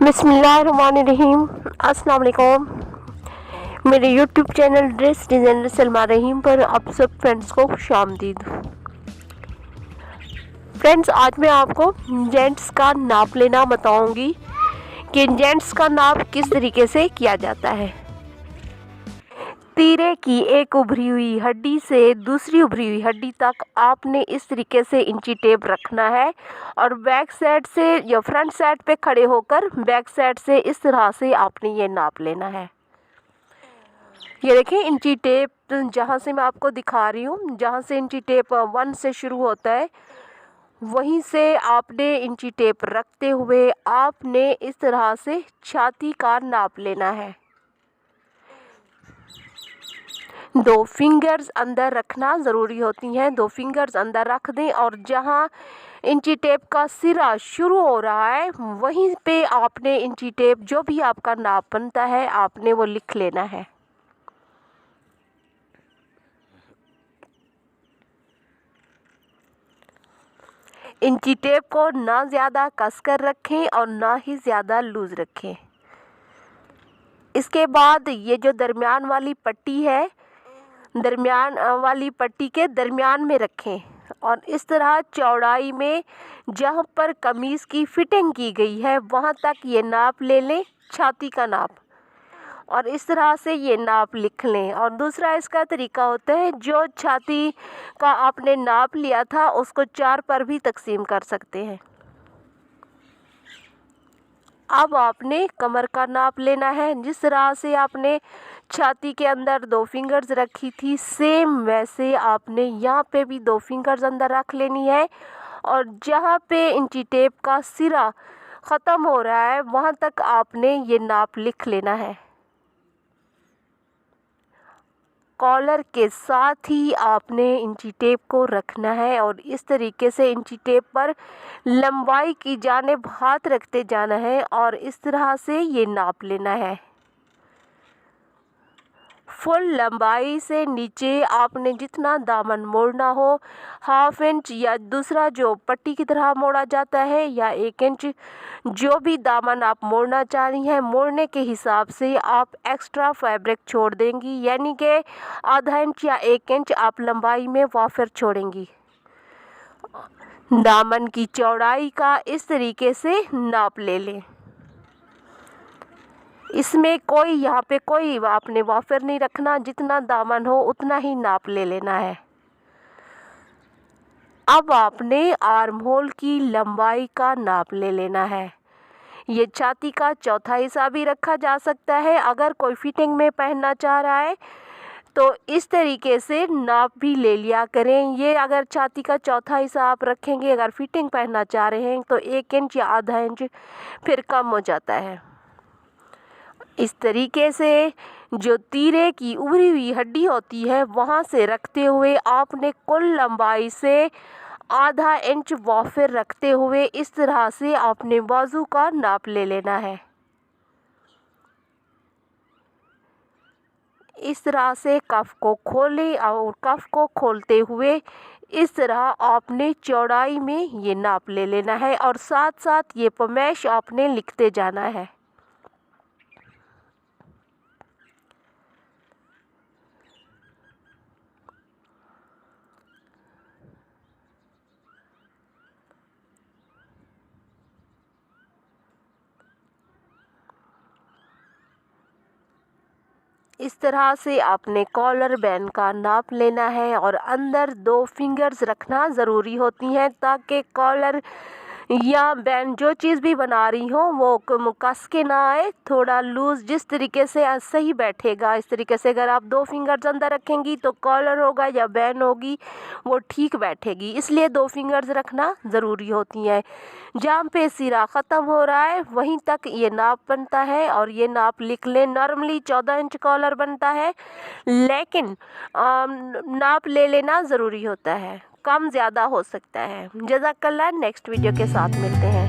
बिस्मिल्लाहिर्रहमानिर्रहीम। अस्सलाम वालेकुम। मेरे YouTube channel dress designer Salma Rahim पर आप सब फ्रेंड्स को खुशामदीद। फ्रेंड्स, आज मैं आपको जेंट्स का नाप लेना बताऊंगी कि जेंट्स का नाप किस तरीके से किया जाता है। तीरे की एक उभरी हुई हड्डी से दूसरी उभरी हुई हड्डी तक आपने इस तरीके से इंची टेप रखना है और बैक साइड से या फ्रंट साइड पे खड़े होकर बैक साइड से इस तरह से आपने ये नाप लेना है। ये देखें इंची टेप जहाँ से मैं आपको दिखा रही हूँ, जहाँ से इंची टेप 1 से शुरू होता है वहीं से आपने इंची टेप रखते हुए आपने इस तरह से छाती का नाप लेना है। 2 फिंगर्स अंदर रखना ज़रूरी होती हैं। 2 फिंगर्स अंदर रख दें और जहाँ इंची टेप का सिरा शुरू हो रहा है वहीं पे आपने इंची टेप जो भी आपका नाप बनता है आपने वो लिख लेना है। इंची टेप को ना ज़्यादा कसकर रखें और ना ही ज़्यादा लूज़ रखें। इसके बाद ये जो दरमियान वाली पट्टी है, दरमियान वाली पट्टी के दरमियान में रखें और इस तरह चौड़ाई में जहाँ पर कमीज़ की फिटिंग की गई है वहाँ तक ये नाप ले लें, छाती का नाप, और इस तरह से ये नाप लिख लें। और दूसरा इसका तरीका होता है, जो छाती का आपने नाप लिया था उसको 4 पर भी तकसीम कर सकते हैं। अब आपने कमर का नाप लेना है। जिस तरह से आपने छाती के अंदर 2 फिंगर्स रखी थी, सेम वैसे आपने यहाँ पे भी 2 फिंगर्स अंदर रख लेनी है और जहाँ पे इंची टेप का सिरा ख़त्म हो रहा है वहाँ तक आपने ये नाप लिख लेना है। कॉलर के साथ ही आपने इंची टेप को रखना है और इस तरीके से इंची टेप पर लंबाई की जानिब हाथ रखते जाना है और इस तरह से ये नाप लेना है। फुल लंबाई से नीचे आपने जितना दामन मोड़ना हो, 1/2 इंच या दूसरा जो पट्टी की तरह मोड़ा जाता है या 1 इंच, जो भी दामन आप मोड़ना चाह रही हैं मोड़ने के हिसाब से आप एक्स्ट्रा फैब्रिक छोड़ देंगी, यानी कि 1/2 इंच या 1 इंच आप लंबाई में वाफिर छोड़ेंगी। दामन की चौड़ाई का इस तरीके से नाप ले लें। इसमें कोई यहाँ पे कोई आपने वाफिर नहीं रखना, जितना दामन हो उतना ही नाप ले लेना है। अब आपने आर्म होल की लंबाई का नाप ले लेना है। ये छाती का चौथा हिस्सा भी रखा जा सकता है। अगर कोई फिटिंग में पहनना चाह रहा है तो इस तरीके से नाप भी ले लिया करें। ये अगर छाती का चौथा हिस्सा आप रखेंगे, अगर फिटिंग पहनना चाह रहे हैं तो 1 इंच या 1/2 इंच फिर कम हो जाता है। इस तरीके से जो तीरे की उभरी हुई हड्डी होती है वहाँ से रखते हुए आपने कुल लंबाई से 1/2 इंच वाफिर रखते हुए इस तरह से आपने बाजू का नाप ले लेना है। इस तरह से कफ को खोलें और कफ को खोलते हुए इस तरह आपने चौड़ाई में ये नाप ले लेना है और साथ साथ ये पमैश आपने लिखते जाना है। इस तरह से आपने कॉलर बैंड का नाप लेना है और अंदर 2 फिंगर्स रखना ज़रूरी होती हैं ताकि कॉलर या बैंड जो चीज़ भी बना रही हो वो कस के ना आए, थोड़ा लूज़ जिस तरीके से सही बैठेगा। इस तरीके से अगर आप 2 फिंगर्स अंदर रखेंगी तो कॉलर होगा या बैंड होगी वो ठीक बैठेगी, इसलिए 2 फिंगर्स रखना ज़रूरी होती हैं। जहाँ पे सिरा ख़त्म हो रहा है वहीं तक ये नाप बनता है और ये नाप लिख लें। नॉर्मली 14 इंच कॉलर बनता है, लेकिन नाप ले लेना ज़रूरी होता है, कम ज़्यादा हो सकता है। जज़ाकल्लाह। नेक्स्ट वीडियो के साथ मिलते हैं।